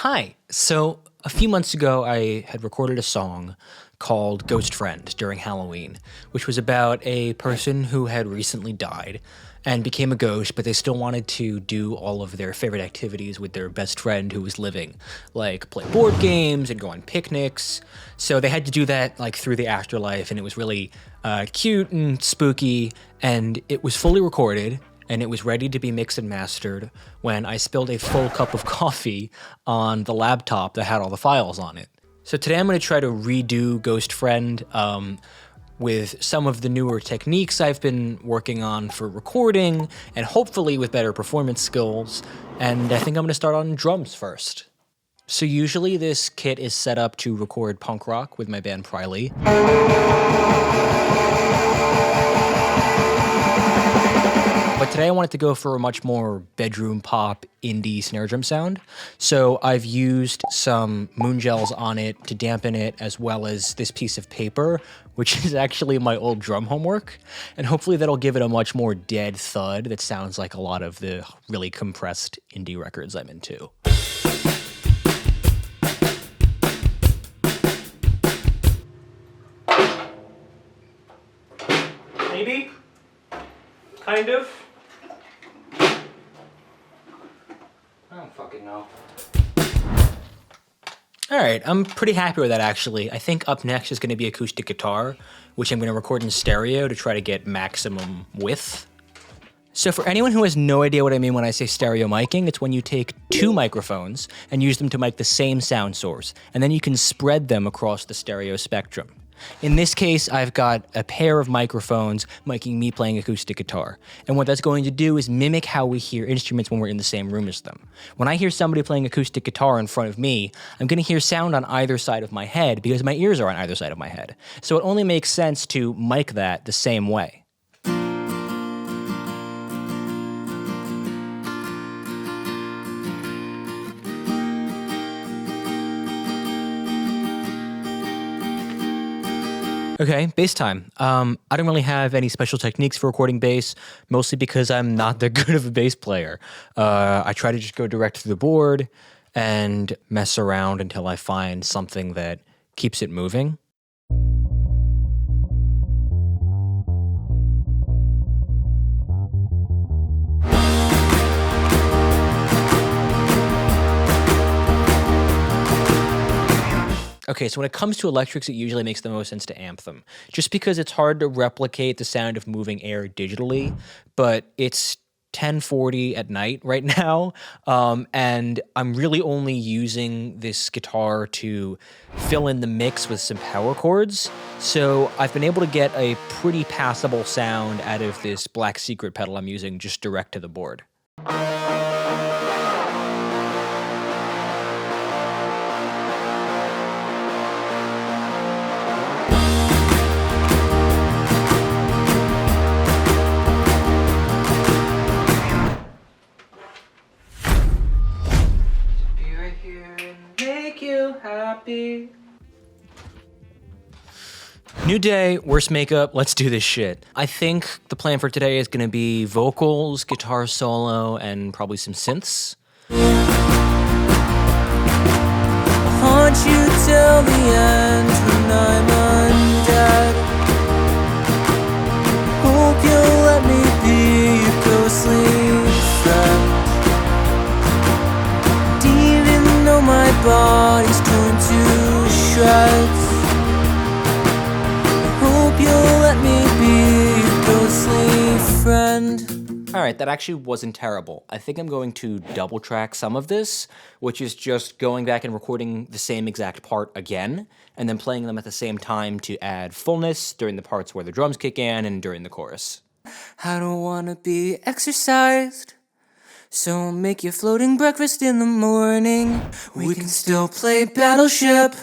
Hi. So a few months ago, I had recorded a song called Ghost Friend during Halloween, which was about a person who had recently died and became a ghost, but they still wanted to do all of their favorite activities with their best friend who was living, like play board games and go on picnics. So they had to do that like through the afterlife, and it was really cute and spooky, and it was fully recorded. And it was ready to be mixed and mastered when I spilled a full cup of coffee on the laptop that had all the files on it. So today I'm going to try to redo Ghost Friend with some of the newer techniques I've been working on for recording, and hopefully with better performance skills. And I think I'm going to start on drums first. So usually this kit is set up to record punk rock with my band Priley. But today I wanted to go for a much more bedroom pop indie snare drum sound. So I've used some moon gels on it to dampen it, as well as this piece of paper, which is actually my old drum homework. And hopefully that'll give it a much more dead thud that sounds like a lot of the really compressed indie records I'm into. Maybe? Kind of? I don't fucking know. All right, I'm pretty happy with that, actually. I think up next is going to be acoustic guitar, which I'm going to record in stereo to try to get maximum width. So for anyone who has no idea what I mean when I say stereo miking, it's when you take two microphones and use them to mic the same sound source, and then you can spread them across the stereo spectrum. In this case, I've got a pair of microphones miking me playing acoustic guitar. And what that's going to do is mimic how we hear instruments when we're in the same room as them. When I hear somebody playing acoustic guitar in front of me, I'm going to hear sound on either side of my head because my ears are on either side of my head. So it only makes sense to mic that the same way. Okay, bass time. I don't really have any special techniques for recording bass, mostly because I'm not that good of a bass player. I try to just go direct to the board and mess around until I find something that keeps it moving. Okay, so when it comes to electrics, it usually makes the most sense to amp them, just because it's hard to replicate the sound of moving air digitally, but it's 10:40 at night right now, and I'm really only using this guitar to fill in the mix with some power chords, so I've been able to get a pretty passable sound out of this Black Secret pedal I'm using just direct to the board. Happy. New day, worse makeup, let's do this shit. I think the plan for today is gonna be vocals, guitar solo, and probably some synths. I'll haunt you till the end when I'm undead. Hope you'll let me be your ghostly friend. Even though my body's torn to shreds, I hope you'll let me be your ghostly friend. Alright, that actually wasn't terrible. I think I'm going to double track some of this, which is just going back and recording the same exact part again, and then playing them at the same time to add fullness during the parts where the drums kick in and during the chorus. I don't wanna be exercised, so make your floating breakfast in the morning. We can still play Battleship,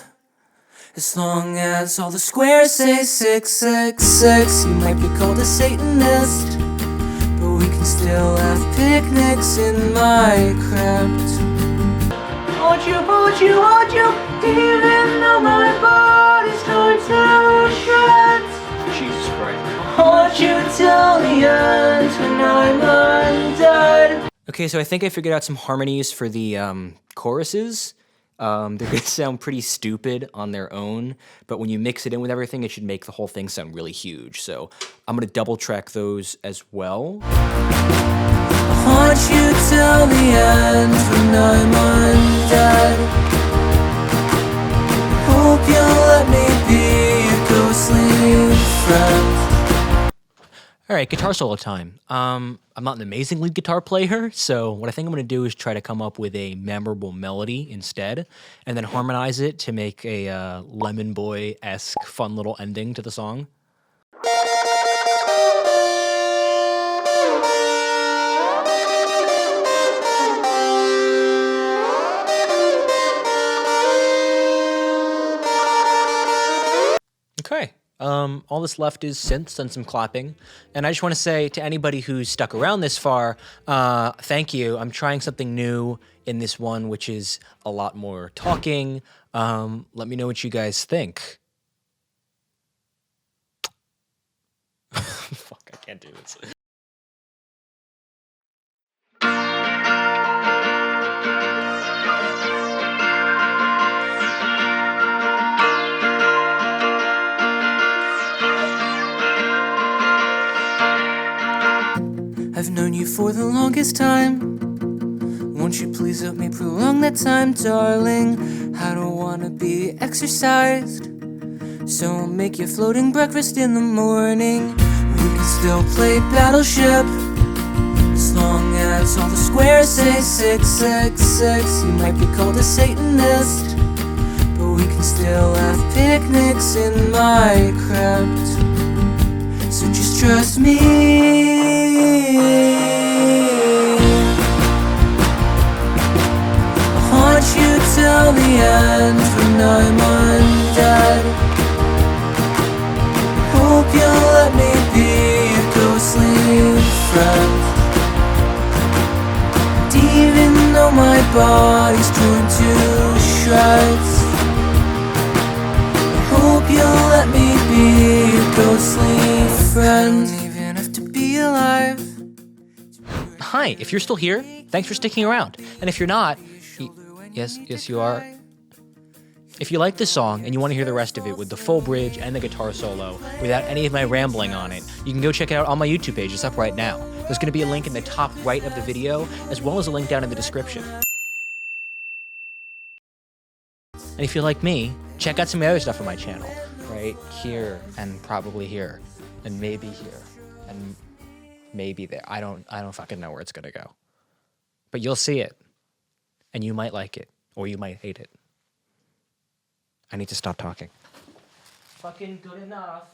as long as all the squares say 666. You might be called a Satanist, but we can still have picnics in my crypt. Hold you, even though my body's torn to shreds. Jesus Christ. Hold you till the end when I'm undead. Okay, so I think I figured out some harmonies for the choruses. They're gonna sound pretty stupid on their own, but when you mix it in with everything, it should make the whole thing sound really huge. So I'm gonna double track those as well. Haunt you till the end when I'm undead. Hope you'll let me be your ghostly friend. All right, guitar solo time. I'm not an amazing lead guitar player, so what I think I'm gonna do is try to come up with a memorable melody instead, and then harmonize it to make a Lemon Boy-esque fun little ending to the song. Okay. All that's left is synths and some clapping. And I just want to say to anybody who's stuck around this far, thank you. I'm trying something new in this one, which is a lot more talking. Let me know what you guys think. Fuck, I can't do this. I've known you for the longest time. Won't you please help me prolong that time, darling? I don't wanna be exercised, so I'll make you floating breakfast in the morning. We can still play Battleship, as long as all the squares say 666. You might be called a Satanist, but we can still have picnics in my crypt. So just trust me. I'll haunt you till the end when I'm undead. Hope you'll let me be your ghostly friend. And even though my body's torn to shreds, I hope you'll let me be your ghostly friend. Don't even have to be alive. Hi, if you're still here, thanks for sticking around. And if you're not, yes you are. If you like this song and you want to hear the rest of it with the full bridge and the guitar solo without any of my rambling on it, you can go check it out on my YouTube page. It's up right now. There's going to be a link in the top right of the video, as well as a link down in the description. And if you're like me, check out some of the other stuff on my channel. Right here, and probably here, and maybe here, and maybe there. I don't fucking know where it's gonna go. But you'll see it, and you might like it, or you might hate it. I need to stop talking. Fucking good enough.